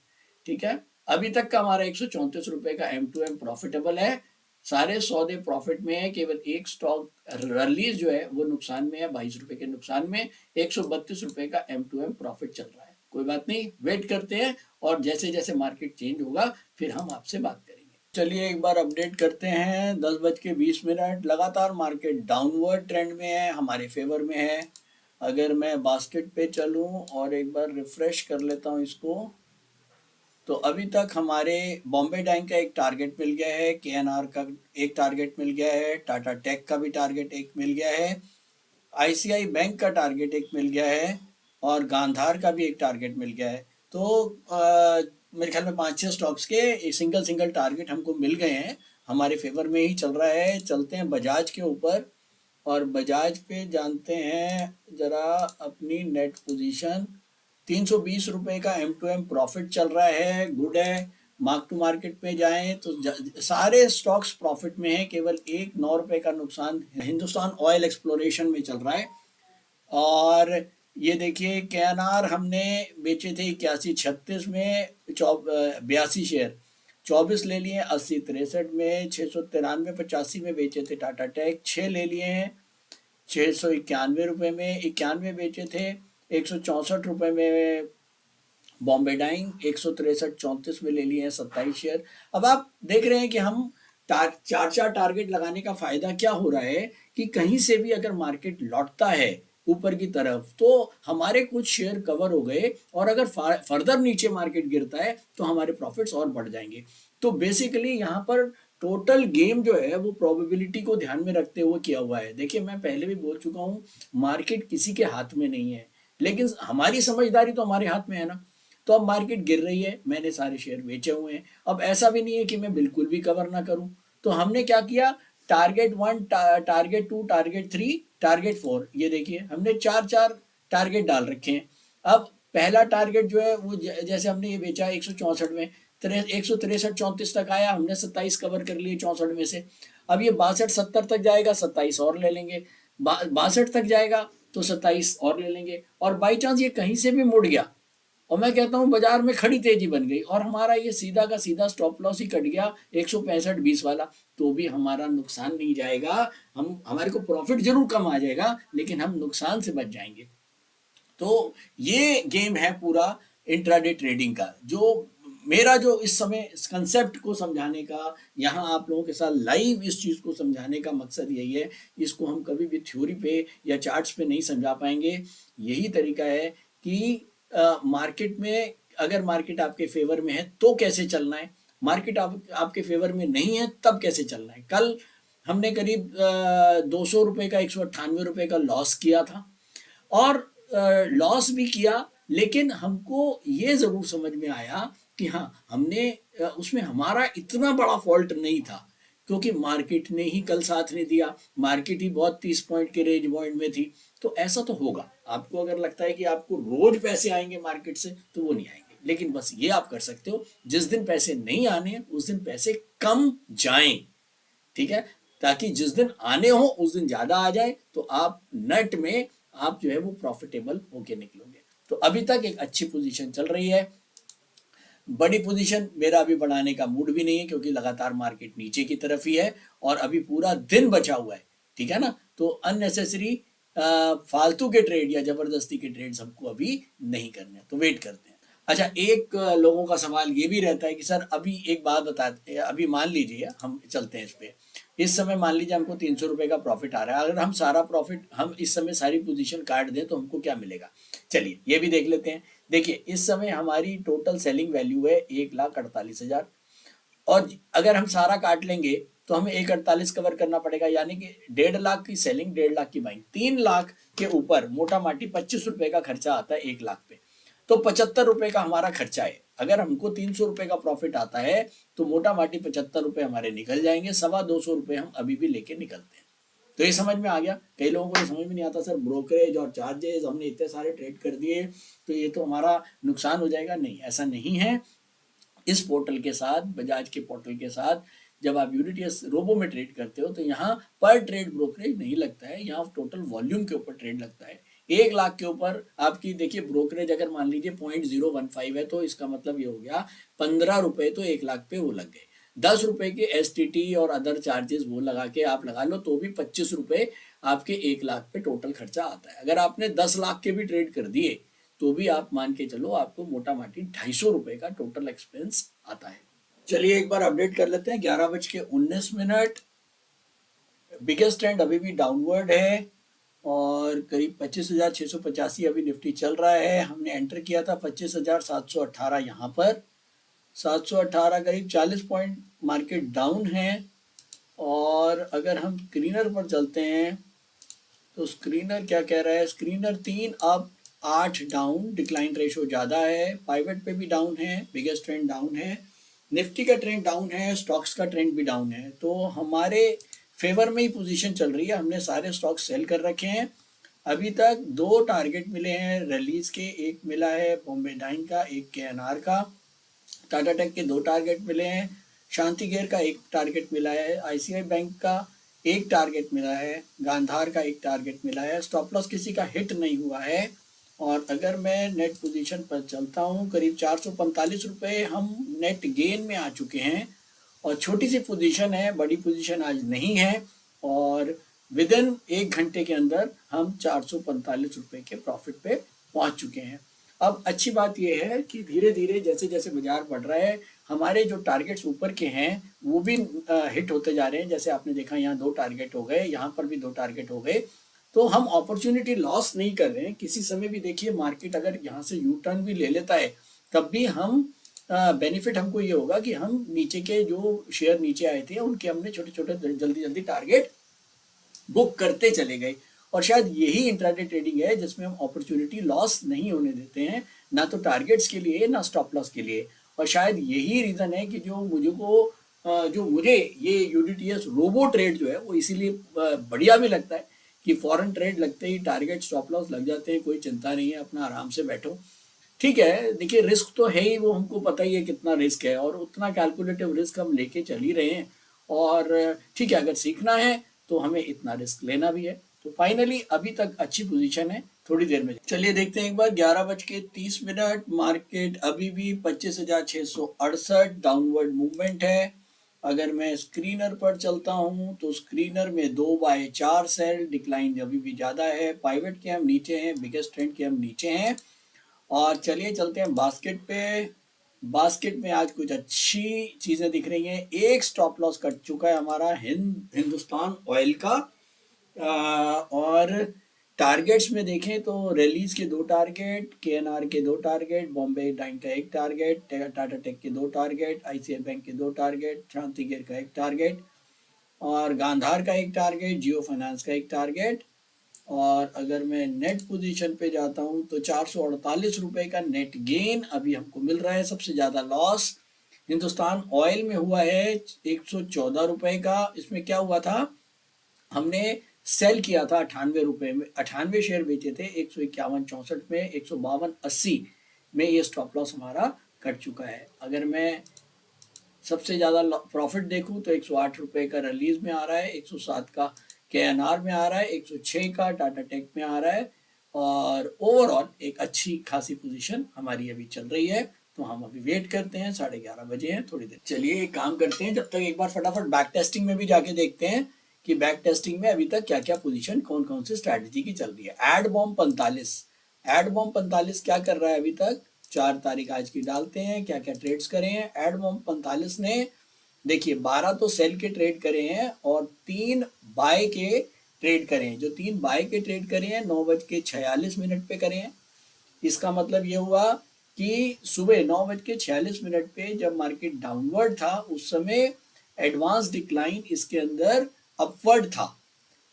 ठीक है, अभी तक का हमारा 134 रुपये का M2M प्रॉफिटेबल है। सारे सौदे प्रॉफिट में है, केवल एक स्टॉक रिलीज जो है वो नुकसान में है, 22 रुपए के नुकसान में। 132 रुपए का M2M प्रॉफिट चल रहा है। कोई बात नहीं, वेट करते हैं और जैसे जैसे मार्केट चेंज होगा फिर हम आपसे बात करेंगे। चलिए एक बार अपडेट करते हैं। 10:20 लगातार मार्केट डाउनवर्ड ट्रेंड में है, हमारे फेवर में है। अगर मैं बास्केट पे चलूं और एक बार रिफ्रेश कर लेता हूं इसको, तो अभी तक हमारे बॉम्बे डाइंग का एक टारगेट मिल गया है, KNR का एक टारगेट मिल गया है, टाटा टेक का भी टारगेट एक मिल गया है, ICICI बैंक का टारगेट एक मिल गया है और गांधार का भी एक टारगेट मिल गया है। तो मेरे ख्याल में 5-6 स्टॉक्स के सिंगल सिंगल टारगेट हमको मिल गए हैं, हमारे फेवर में ही चल रहा है। चलते हैं बजाज के ऊपर और बजाज पे जानते हैं जरा अपनी नेट पोजीशन। 320 रुपए का M2M प्रॉफिट चल रहा है, गुड है। मार्क टू मार्केट पे जाएं तो सारे स्टॉक्स प्रॉफिट में हैं, केवल एक 9 रुपए का नुकसान हिंदुस्तान ऑयल एक्सप्लोरेशन में चल रहा है। और ये देखिए KNR हमने बेचे थे 81-36 में 82 शेयर, 24 ले लिए, 80-63 में, 693-85 में बेचे थे। टाटा टेक 6 ले लिए हैं, 691 रुपये में 91 बेचे थे। 164 रुपये में बॉम्बे डाइंग, 163-34 में ले लिए हैं 27 शेयर। अब आप देख रहे हैं कि हम चार चार टारगेट लगाने का फायदा क्या हो रहा है कि कहीं से भी अगर मार्केट लौटता है ऊपर की तरफ तो हमारे कुछ शेयर कवर हो गए, और अगर फर्दर नीचे मार्केट गिरता है तो हमारे प्रॉफिट्स और बढ़ जाएंगे। तो बेसिकली यहाँ पर टोटल गेम जो है वो प्रोबेबिलिटी को ध्यान में रखते हुए किया हुआ है। देखिए मैं पहले भी बोल चुका हूँ, मार्केट किसी के हाथ में नहीं है, लेकिन हमारी समझदारी तो हमारे हाथ में है ना। तो अब मार्केट गिर रही है, मैंने सारे शेयर बेचे हुए हैं। अब ऐसा भी नहीं है कि मैं बिल्कुल भी कवर ना करूं। तो हमने क्या किया, टारगेट 1, टारगेट 2, टारगेट 3, टारगेट 4, ये देखिए हमने 4 टारगेट डाल रखे हैं। अब पहला टारगेट जो है वो जैसे हमने ये बेचा 164 में, 163-34 तक आया, हमने 27 कवर कर लिए 64 में से। अब ये 62-70 तक जाएगा, 27 और ले लेंगे। 62 तक जाएगा तो 27 और ले लेंगे। और बाई चांस ये कहीं से भी मुड़ गया और मैं कहता हूँ बाजार में खड़ी तेजी बन गई और हमारा ये सीधा का सीधा स्टॉप लॉस ही कट गया 165-20 वाला, तो भी हमारा नुकसान नहीं जाएगा। हमारे को प्रॉफिट जरूर कम आ जाएगा लेकिन हम नुकसान से बच जाएंगे। तो ये गेम है पूरा इंट्राडे ट्रेडिंग का। जो मेरा जो इस समय इस कंसेप्ट को समझाने का, यहाँ आप लोगों के साथ लाइव इस चीज़ को समझाने का मकसद यही है। इसको हम कभी भी थ्योरी पे या चार्ट्स पे नहीं समझा पाएंगे। यही तरीका है कि मार्केट में अगर मार्केट आपके फेवर में है तो कैसे चलना है, मार्केट आपके फेवर में नहीं है तब कैसे चलना है। कल हमने करीब 200 रुपये का 198 रुपये का लॉस किया था और लॉस भी किया, लेकिन हमको ये ज़रूर समझ में आया कि हाँ हमने उसमें हमारा इतना बड़ा फॉल्ट नहीं था, क्योंकि मार्केट ने ही कल साथ नहीं दिया। मार्केट ही बहुत 30 पॉइंट के रेंज पॉइंट में थी। तो ऐसा तो होगा, आपको अगर लगता है कि आपको रोज पैसे आएंगे मार्केट से तो वो नहीं आएंगे, लेकिन बस ये आप कर सकते हो जिस दिन पैसे नहीं आने उस दिन पैसे कम जाएं, ठीक है, ताकि जिस दिन आने हो उस दिन ज्यादा आ जाए तो आप नेट में आप जो है वो प्रॉफिटेबल होके निकलोगे। तो अभी तक एक अच्छी पोजीशन चल रही है। बड़ी पोजीशन मेरा अभी बढ़ाने का मूड भी नहीं है क्योंकि लगातार मार्केट नीचे की तरफ ही है और अभी पूरा दिन बचा हुआ है, ठीक है ना। तो अननेसेसरी फालतू के ट्रेड या जबरदस्ती के ट्रेड्स हमको अभी नहीं करने, तो वेट करते हैं। अच्छा, एक लोगों का सवाल ये भी रहता है कि सर अभी एक बात बताते हैं, अभी मान लीजिए हम चलते हैं इस पे, इस समय मान लीजिए हमको 300 रुपए का प्रॉफिट आ रहा है, अगर हम सारा प्रॉफिट हम इस समय सारी पोजीशन काट दें तो हमको क्या मिलेगा। चलिए ये भी देख लेते हैं। देखिए इस समय हमारी टोटल सेलिंग वैल्यू है 1,48,000 और अगर हम सारा काट लेंगे तो हमें 1,48 कवर करना पड़ेगा, यानी कि 1.5 लाख की सेलिंग, 1.5 लाख की बाइंग, 3 लाख के ऊपर मोटा माटी 25 रुपए का खर्चा आता है 1 लाख पे। तो 75 रुपए का हमारा खर्चा है। अगर हमको 300 रुपए का प्रॉफिट आता है तो मोटा माटी 75 रुपए हमारे निकल जाएंगे, 250 रुपए हम अभी भी लेके निकलते हैं। तो ये समझ में आ गया। कई लोगों को ये समझ में नहीं आता, सर ब्रोकरेज और चार्जेस हमने इतने सारे ट्रेड कर दिए तो ये तो हमारा नुकसान हो जाएगा। नहीं, ऐसा नहीं है। इस पोर्टल के साथ, बजाज के पोर्टल के साथ जब आप यूनिटीएस रोबो में ट्रेड करते हो तो यहाँ पर ट्रेड ब्रोकरेज नहीं लगता है, यहाँ टोटल वॉल्यूम के ऊपर ट्रेड लगता है। 1 लाख के ऊपर आपकी देखिए ब्रोकरेज अगर मान लीजिए 0.015 है तो इसका मतलब ये हो गया 15 रुपए तो 1 लाख पे वो लग गए। ₹10 के STT और अदर चार्जेस वो लगा के आप लगा लो तो भी ₹25 आपके 1 लाख पे टोटल खर्चा आता है। अगर आपने 10 लाख के भी ट्रेड कर दिए तो भी आप मान के चलो आपको मोटा माटी ₹250 का टोटल एक्सपेंस आता है। चलिए एक बार अपडेट कर लेते हैं। 11:19। बिगेस्ट ट्रेंड अभी भी डाउनवर्ड है और करीब 25,685 अभी निफ्टी चल रहा है। हमने एंटर किया था 25,718 यहाँ पर। 718 करीब 40 पॉइंट मार्केट डाउन है। और अगर हम स्क्रीनर पर चलते हैं तो स्क्रीनर क्या कह रहा है? Screener 3 up 8 down, decline ratio ज़्यादा है। पाइवेट पे भी डाउन है, बिगेस्ट ट्रेंड डाउन है, निफ्टी का ट्रेंड डाउन है, स्टॉक्स का ट्रेंड भी डाउन है। तो हमारे फेवर में ही पोजीशन चल रही है। हमने सारे स्टॉक्स सेल कर रखे हैं। अभी तक 2 टारगेट मिले हैं रिलीज के, एक मिला है बॉम्बे डाइन का, एक KNR का। टाटा टेक के 2 टारगेट मिले हैं, शांति गेयर का 1 टारगेट मिला है, ICICI बैंक का 1 टारगेट मिला है, गांधार का 1 टारगेट मिला है। स्टॉप लॉस किसी का हिट नहीं हुआ है। और अगर मैं नेट पोजीशन पर चलता हूँ, करीब ₹445 हम नेट गेन में आ चुके हैं। और छोटी सी पोजीशन है, बड़ी पोजीशन आज नहीं है। और विद इन 1 घंटे के अंदर हम ₹445 के प्रॉफिट पे पहुंच चुके हैं। अब अच्छी बात यह है कि धीरे धीरे जैसे जैसे बाजार बढ़ रहा है, हमारे जो टारगेट्स ऊपर के हैं वो भी हिट होते जा रहे हैं। जैसे आपने देखा यहाँ 2 टारगेट हो गए, यहाँ पर भी 2 टारगेट हो गए। तो हम अपॉर्चुनिटी लॉस नहीं कर रहे हैं। किसी समय भी देखिए मार्केट अगर यहाँ से यू टर्न भी ले लेता है तब भी हम बेनिफिट हमको ये होगा कि हम नीचे के जो शेयर नीचे आए थे उनके हमने छोटे छोटे जल्दी जल्दी टारगेट बुक करते चले गए। और शायद यही इंट्राडे ट्रेडिंग है जिसमें हम अपॉर्चुनिटी लॉस नहीं होने देते हैं, ना तो टारगेट्स के लिए ना स्टॉप लॉस के लिए। और शायद यही रीज़न है कि जो मुझे ये UDTS रोबो ट्रेड जो है वो इसीलिए बढ़िया भी लगता है कि फॉरेन ट्रेड लगते ही टारगेट स्टॉप लॉस लग जाते हैं, कोई चिंता नहीं है, अपना आराम से बैठो। ठीक है, देखिए रिस्क तो है ही, वो हमको पता ही है कितना रिस्क है और उतना कैलकुलेटिव रिस्क हम लेके चल ही रहे हैं। और ठीक है, अगर सीखना है तो हमें इतना रिस्क लेना भी है। तो फाइनली अभी तक अच्छी पोजीशन है। थोड़ी देर में चलिए देखते हैं एक बार। 11:30 मार्केट अभी भी 25,668 डाउनवर्ड मूवमेंट है। अगर मैं स्क्रीनर पर चलता हूं तो स्क्रीनर में 2/4 सेल, डिक्लाइन अभी भी ज़्यादा है। पाइवेट के हम नीचे हैं, बिगेस्ट ट्रेंड के हम नीचे हैं। और चलिए चलते हैं बास्केट पे। बास्केट में आज कुछ अच्छी चीज़ें दिख रही हैं। एक स्टॉप लॉस कट चुका है हमारा हिंदुस्तान ऑयल का। और टारगेट्स में देखें तो रिलीज के 2 टारगेट, KNR के 2 टारगेट, बॉम्बे डाइन का 1 टारगेट, टाटा टेक के 2 टारगेट, ICICI बैंक के 2 टारगेट, शांति गेयर का 1 टारगेट और गांधार का 1 टारगेट, जियो फाइनेंस का 1 टारगेट। और अगर मैं नेट पोजीशन पे जाता हूं तो ₹448 का नेट गेन अभी हमको मिल रहा है। सबसे ज़्यादा लॉस हिंदुस्तान ऑयल में हुआ है ₹114 का। इसमें क्या हुआ था, हमने सेल किया था ₹98 में, 98 शेयर बेचे थे 151.64 में, 152.80 में ये स्टॉप लॉस हमारा कट चुका है। अगर मैं सबसे ज़्यादा प्रॉफिट देखूं तो ₹108 का रिलीज में आ रहा है, 107 का KNR में आ रहा है, 106 का टाटा टेक में आ रहा है। और ओवरऑल एक अच्छी खासी पोजीशन हमारी अभी चल रही है। तो हम अभी वेट करते हैं, 11:30 बजे हैं, थोड़ी देर। चलिए एक काम करते हैं, जब तक एक बार फटाफट बैक टेस्टिंग में भी जाके देखते हैं कि बैक टेस्टिंग में अभी तक क्या क्या पोजीशन कौन कौन सी स्ट्रैटेजी की चल रही है। एड बॉम्ब 45 क्या कर रहा है अभी तक? 4 तारीख आज की डालते हैं, क्या क्या ट्रेड्स करे हैं। एड बॉम्ब 45 ने देखिए 12 तो सेल के ट्रेड करे हैं और 3 बाय के ट्रेड करे हैं। जो 3 बाय के ट्रेड करे हैं 9:46 पे करे हैं। इसका मतलब ये हुआ कि सुबह 9:46 पे जब मार्केट डाउनवर्ड था उस समय एडवांस डिक्लाइन इसके अंदर अपवर्ड था,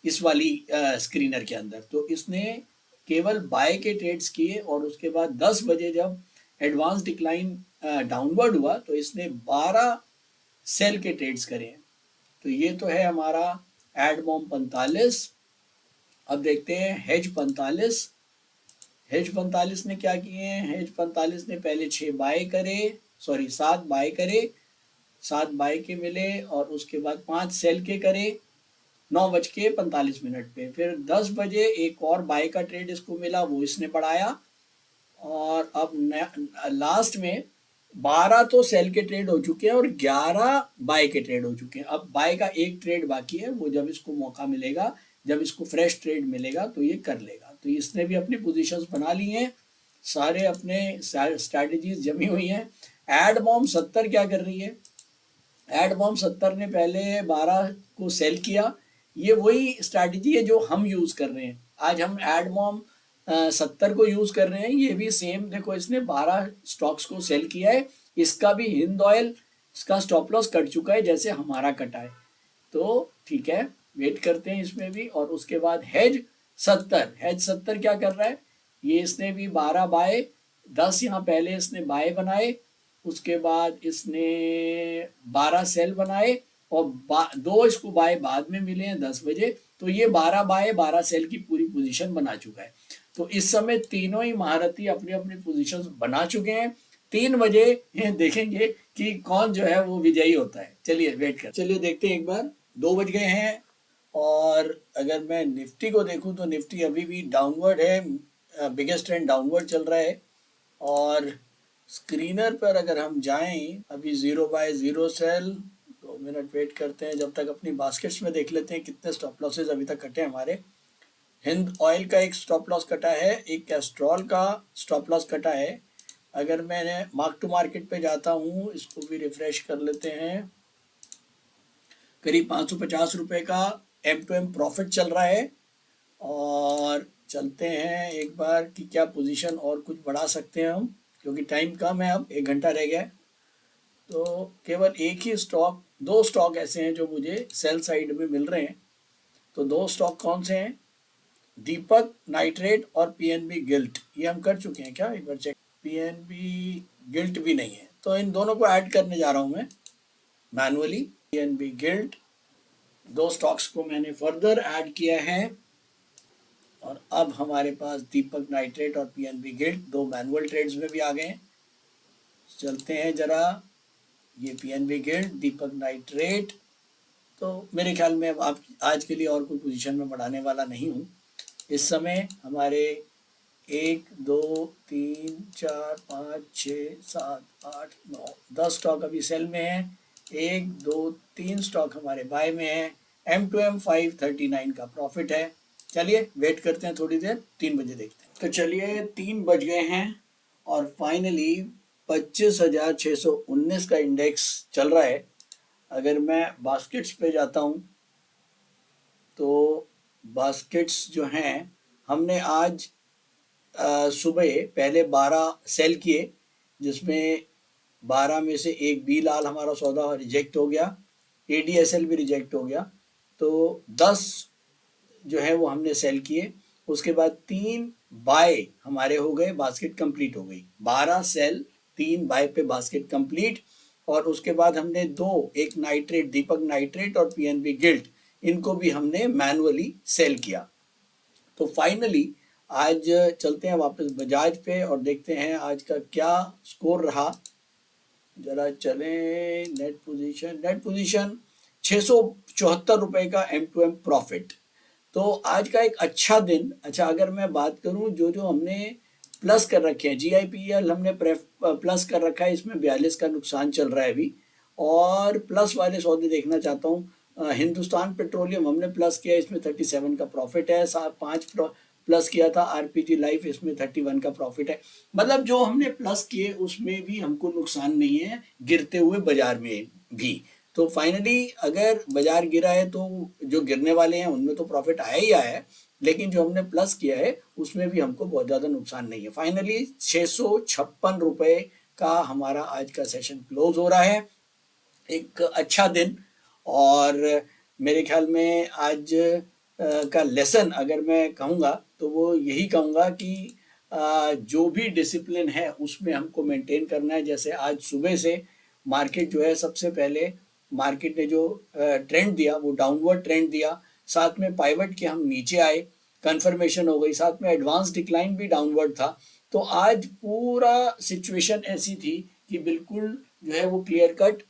इस वाली स्क्रीनर के अंदर। तो इसने केवल बाय के ट्रेड्स किए और उसके बाद 10 बजे जब एडवांस डिक्लाइन डाउनवर्ड हुआ तो इसने 12 सेल के ट्रेड्स करे हैं। तो ये तो है हमारा एड बॉम्ब 45। अब देखते हैं हेज 45। हेज 45 ने क्या किए हैं? हेज 45 ने पहले 7 बाय करे, 7 बाय के मिले और उसके बाद 5 सेल के करे 9:45 पे। फिर 10 बजे एक और बाय का ट्रेड इसको मिला, वो इसने बढ़ाया। और अब लास्ट में 12 तो सेल के ट्रेड हो चुके हैं और 11 बाय के ट्रेड हो चुके हैं। अब बाय का एक ट्रेड बाकी है, वो जब इसको मौका मिलेगा, जब इसको फ्रेश ट्रेड मिलेगा तो ये कर लेगा। तो इसने भी अपनी पोजीशंस बना ली हैं, सारे अपने स्ट्रैटेजीज जमी हुई हैं। एड मॉम 70 क्या कर रही है? एड मॉम 70 ने पहले 12 को सेल किया। ये वही स्ट्रैटेजी है जो हम यूज कर रहे हैं। आज हम एड मॉम 70 को यूज कर रहे हैं। ये भी सेम, देखो इसने 12 स्टॉक्स को सेल किया है। इसका भी हिंद ऑयल, इसका स्टॉप लॉस कट चुका है जैसे हमारा कटा है। तो ठीक है, वेट करते हैं इसमें भी। और उसके बाद हेज 70 क्या कर रहा है? ये इसने भी 12 बाय 10 यहाँ पहले इसने बाय बनाए, उसके बाद इसने 12 सेल बनाए और 2 इसको बाय बाद में मिले हैं 10 बजे। तो ये 12 बाय 12 सेल की पूरी पोजीशन बना चुका है। तो इस समय तीनों ही महारथी अपनी अपनी पोजीशन बना चुके हैं। 3 बजे देखेंगे कि कौन जो है वो विजयी होता है। चलिए वेट कर, चलिए देखते हैं एक बार। 2 बज गए हैं और अगर मैं निफ्टी को देखूं तो निफ्टी अभी भी डाउनवर्ड है, बिगेस्ट ट्रेंड डाउनवर्ड चल रहा है। और स्क्रीनर पर अगर हम जाएं, अभी 0 बाय 0 सेल। 2 मिनट वेट करते हैं, जब तक अपनी बास्केट्स में देख लेते हैं कितने स्टॉप लॉसेज अभी तक कटे हमारे। हिंद ऑयल का एक स्टॉप लॉस कटा है, एक कैस्ट्रॉल का स्टॉप लॉस कटा है। अगर मैंने मार्क टू मार्केट पे जाता हूँ, इसको भी रिफ्रेश कर लेते हैं, करीब 550 रुपए का M2M प्रॉफिट चल रहा है। और चलते हैं एक बार कि क्या पोजीशन और कुछ बढ़ा सकते हैं हम, क्योंकि टाइम कम है, अब 1 घंटा रह गया है। तो केवल एक ही स्टॉक, 2 स्टॉक ऐसे हैं जो मुझे सेल साइड में मिल रहे हैं। तो 2 स्टॉक कौन से हैं? दीपक नाइट्रेट और PNB गिल्ट। ये हम कर चुके हैं क्या? एक बार चेक। PNB गिल्ट भी नहीं है, तो इन दोनों को ऐड करने जा रहा हूं मैं मैनुअली। PNB गिल्ट 2 स्टॉक्स को मैंने फर्दर ऐड किया है। और अब हमारे पास दीपक नाइट्रेट और PNB गिल्ट 2 मैनुअल ट्रेड्स में भी आ गए हैं। चलते हैं जरा, ये PNB गिल्ट, दीपक नाइट्रेट। तो मेरे ख्याल में अब आज के लिए और कोई पोजीशन में बढ़ाने वाला नहीं हूँ। इस समय हमारे 1 2 3 4 5 6 7 8 9 10 स्टॉक अभी सेल में है। 1 2 3 स्टॉक हमारे बाय में है। M2M 539 का प्रॉफिट है। चलिए वेट करते हैं थोड़ी देर, 3 बजे देखते हैं। तो चलिए 3 बज गए हैं और फाइनली 25,619 का इंडेक्स चल रहा है। अगर मैं बास्केट्स पे जाता हूँ तो बास्केट्स जो हैं, हमने आज सुबह पहले 12 सेल किए, जिसमें 12 में से एक बी लाल हमारा सौदा रिजेक्ट हो गया, ADSL भी रिजेक्ट हो गया। तो 10 जो है वो हमने सेल किए। उसके बाद 3 बाय हमारे हो गए, बास्केट कंप्लीट हो गई। 12 सेल 3 बाय पे बास्केट कंप्लीट। और उसके बाद हमने 2, एक नाइट्रेट दीपक नाइट्रेट और PNB गिल्ट, इनको भी हमने मैनुअली सेल किया। तो फाइनली आज चलते हैं वापस बजाज पे और देखते हैं आज का क्या स्कोर रहा। जरा चलें, नेट पोजीशन 674 रुपए का M2M प्रॉफिट। तो आज का एक अच्छा दिन। अच्छा, अगर मैं बात करूं जो हमने प्लस कर रखे हैं, GIPL हमने प्लस कर रखा है, इसमें 42 का नुकसान चल रहा है अभी। और प्लस वाले सौदे देखना चाहता हूँ। हिंदुस्तान पेट्रोलियम हमने प्लस किया, इसमें 37 का प्रॉफिट है। 5 प्लस किया था RPG लाइफ, इसमें 31 का प्रॉफिट है। मतलब जो हमने प्लस किए उसमें भी हमको नुकसान नहीं है, गिरते हुए बाजार में भी। तो फाइनली अगर बाजार गिरा है तो जो गिरने वाले हैं उनमें तो प्रॉफिट आया ही आया है, लेकिन जो हमने प्लस किया है उसमें भी हमको बहुत ज़्यादा नुकसान नहीं है। फाइनली 656 रुपए का हमारा आज का सेशन क्लोज हो रहा है। एक अच्छा दिन। और मेरे ख्याल में आज का लेसन अगर मैं कहूँगा तो वो यही कहूँगा कि जो भी डिसिप्लिन है उसमें हमको मेंटेन करना है। जैसे आज सुबह से मार्केट जो है, सबसे पहले मार्केट ने जो ट्रेंड दिया वो डाउनवर्ड ट्रेंड दिया, साथ में पाइवट के हम नीचे आए, कंफर्मेशन हो गई, साथ में एडवांस डिक्लाइन भी डाउनवर्ड था। तो आज पूरा सिचुएशन ऐसी थी कि बिल्कुल जो है वो क्लियर कट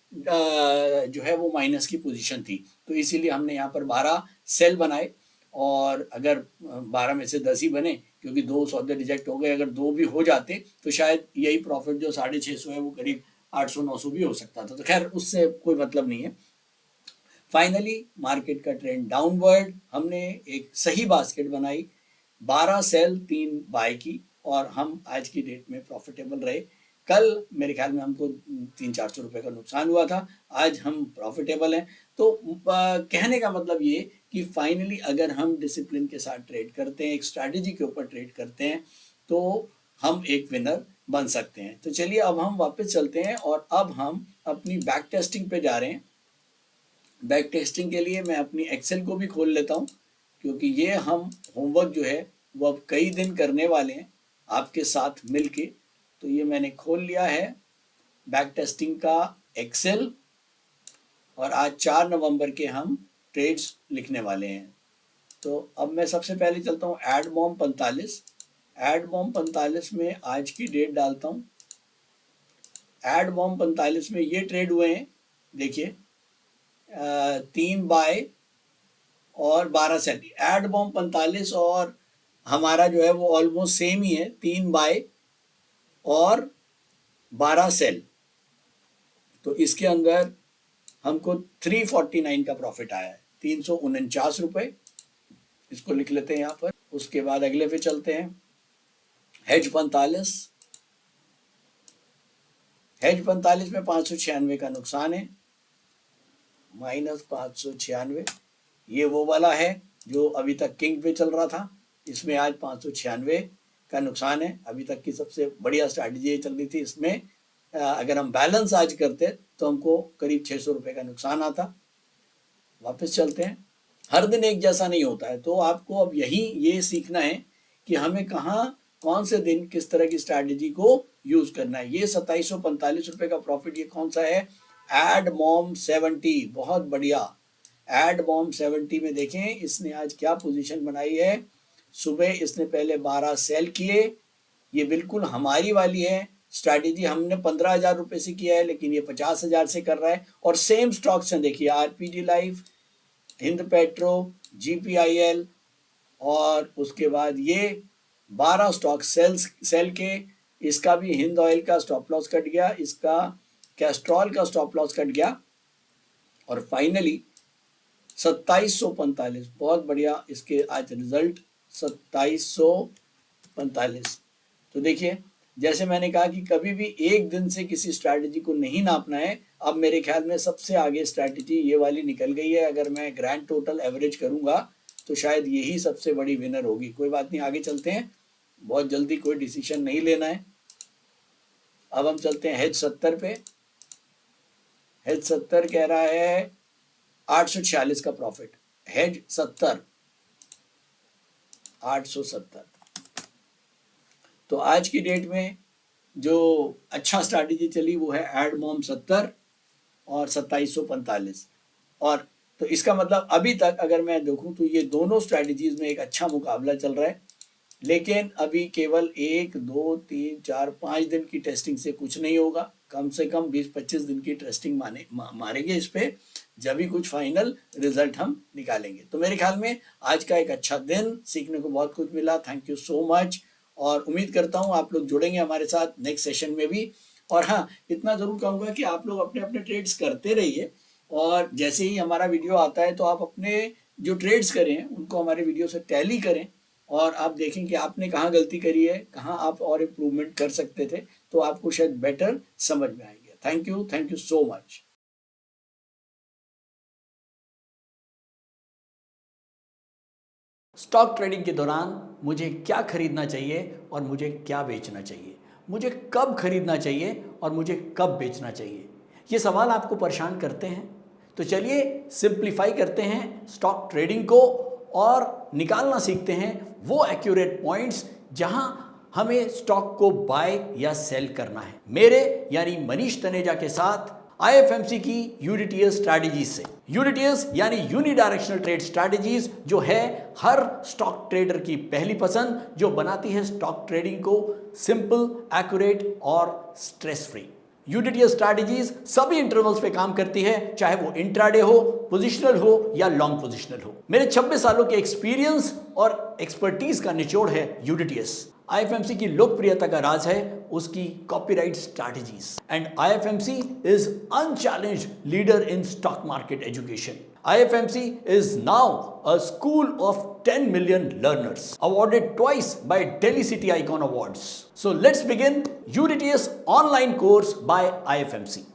जो है वो माइनस की पोजीशन थी। तो इसीलिए हमने यहाँ पर 12 सेल बनाए। और अगर 12 में से 10 ही बने, क्योंकि 2 सौदे रिजेक्ट हो गए, अगर 2 भी हो जाते तो शायद यही प्रॉफिट जो 650 है वो करीब 800-900 भी हो सकता था, तो खैर उससे कोई मतलब नहीं है। फाइनली मार्केट का ट्रेंड डाउनवर्ड, हमने एक सही बास्केट बनाई, 12 सेल 3 बाय की और हम आज की डेट में प्रॉफिटेबल रहे। कल मेरे ख्याल में हमको 300-400 रुपए का नुकसान हुआ था, आज हम प्रॉफिटेबल हैं। तो कहने का मतलब ये कि फाइनली अगर हम डिसिप्लिन के साथ ट्रेड करते हैं, एक स्ट्रैटेजी के ऊपर ट्रेड करते हैं, तो हम एक विनर बन सकते हैं। तो चलिए अब हम वापस चलते हैं और अब हम अपनी बैक टेस्टिंग पे जा रहे हैं। बैक टेस्टिंग के लिए मैं अपनी एक्सेल को भी खोल लेता हूँ, क्योंकि ये हम होमवर्क जो है वो अब कई दिन करने वाले हैं आपके साथ मिलके। तो ये मैंने खोल लिया है बैक टेस्टिंग का एक्सेल, और आज 4 नवंबर के हम ट्रेड्स लिखने वाले हैं। तो अब मैं सबसे पहले चलता हूँ एडमॉम 45। एडमॉम 45 में आज की डेट डालता हूँ। एडमॉम 45 में ये ट्रेड हुए हैं, देखिए 3 बाय और 12 सेल। एडमॉम 45 और हमारा जो है वो ऑलमोस्ट सेम ही है, 3 बाय और 12 सेल। तो इसके अंदर हमको 349 का प्रॉफिट आया है, 349 रुपए। इसको लिख लेते हैं यहाँ पर। उसके बाद अगले पे चलते हैं, हेज 45। हेज 45 में 596 का नुकसान है, -596। ये वो वाला है जो अभी तक किंग पे चल रहा था, इसमें आज 596 का नुकसान है। अभी तक की सबसे बढ़िया स्ट्रैटेजी ये चल रही थी, इसमें अगर हम बैलेंस आज करते तो हमको करीब 600 रुपए का नुकसान आता। वापस चलते हैं। हर दिन एक जैसा नहीं होता है, तो आपको अब यही ये सीखना है कि हमें कहाँ कौन से दिन किस तरह की स्ट्रैटेजी को यूज करना है। ये 2745 रुपए का प्रॉफिट, ये कौन सा है? एडमॉम 70, बहुत बढ़िया। एडमॉम 70 में देखें इसने आज क्या पोजीशन बनाई है। सुबह इसने पहले 12 सेल किए, ये बिल्कुल हमारी वाली है स्ट्रैटेजी। हमने 15,000 रुपए से किया है, लेकिन ये 50,000 से कर रहा है। और सेम स्टॉक्स हैं, देखिए आरपीजी लाइफ, हिंद पेट्रो, जीपीआईएल, और उसके बाद ये 12 स्टॉक सेल के। इसका भी हिंद ऑयल का स्टॉप लॉस कट गया, इसका कैस्ट्रॉल का स्टॉप लॉस कट गया, और फाइनली 2745, बहुत बढ़िया इसके आज रिजल्ट 2745। तो देखिए जैसे मैंने कहा कि कभी भी एक दिन से किसी स्ट्रैटेजी को नहीं नापना है। अब मेरे ख्याल में सबसे आगे स्ट्रैटेजी ये वाली निकल गई है। अगर मैं ग्रैंड टोटल एवरेज करूंगा तो शायद यही सबसे बड़ी विनर होगी। कोई बात नहीं, आगे चलते हैं, बहुत जल्दी कोई डिसीजन नहीं लेना है। अब हम चलते हैं हेज 70 पे। हेज 70 कह रहा है 846 का प्रॉफिट। हेज 70 870। तो आज की डेट में जो अच्छा स्ट्रैटेजी चली वो है एडमॉम 70 और 2745। और तो इसका मतलब अभी तक अगर मैं देखूं तो ये दोनों स्ट्रैटेजीज में एक अच्छा मुकाबला चल रहा है। लेकिन अभी केवल 1 2 3 4 5 दिन की टेस्टिंग से कुछ नहीं होगा, कम से कम 20-25 दिन की टेस्टिंग मारेंगे इस पे, जब भी कुछ फाइनल रिजल्ट हम निकालेंगे। तो मेरे ख्याल में आज का एक अच्छा दिन, सीखने को बहुत कुछ मिला। थैंक यू सो मच, और उम्मीद करता हूँ आप लोग जुड़ेंगे हमारे साथ नेक्स्ट सेशन में भी। और हाँ, इतना जरूर कहूँगा कि आप लोग अपने अपने ट्रेड्स करते रहिए, और जैसे ही हमारा वीडियो आता है तो आप अपने जो ट्रेड्स करें उनको हमारे वीडियो से टैली करें, और आप देखें कि आपने कहाँ गलती करी है, कहाँ आप और इम्प्रूवमेंट कर सकते थे, तो आपको शायद बेटर समझ में आएंगे। Thank you so much. Stock trading के दौरान मुझे क्या खरीदना चाहिए और मुझे क्या बेचना चाहिए, मुझे कब खरीदना चाहिए और मुझे कब बेचना चाहिए, ये सवाल आपको परेशान करते हैं। तो चलिए सिंप्लीफाई करते हैं स्टॉक ट्रेडिंग को और निकालना सीखते हैं वो एक्यूरेट पॉइंट्स जहां हमें स्टॉक को बाय या सेल करना है। मेरे यानी मनीष तनेजा के साथ IFMC की यूनिटीएस स्ट्रैटेजीज से। यूनिटीएस यानी यूनिडायरेक्शनल ट्रेड स्ट्रैटेजीज, जो है हर स्टॉक ट्रेडर की पहली पसंद, जो बनाती है स्टॉक ट्रेडिंग को सिंपल, एक्यूरेट और स्ट्रेस फ्री। यूनिटीएस स्ट्रैटेजीज सभी इंटरवल्स पे काम करती है, चाहे वो इंट्राडे हो, पोजिशनल हो या लॉन्ग पोजिशनल हो। मेरे 26 सालों के एक्सपीरियंस और एक्सपर्टीज का निचोड़ है यूनिटीएस। IFMC की लोकप्रियता का राज है उसकी copyright strategies and IFMC is unchallenged leader in stock market education. IFMC is now a school of 10 million learners, awarded twice by Delhi City Icon Awards. So let's begin UDTS online course by IFMC.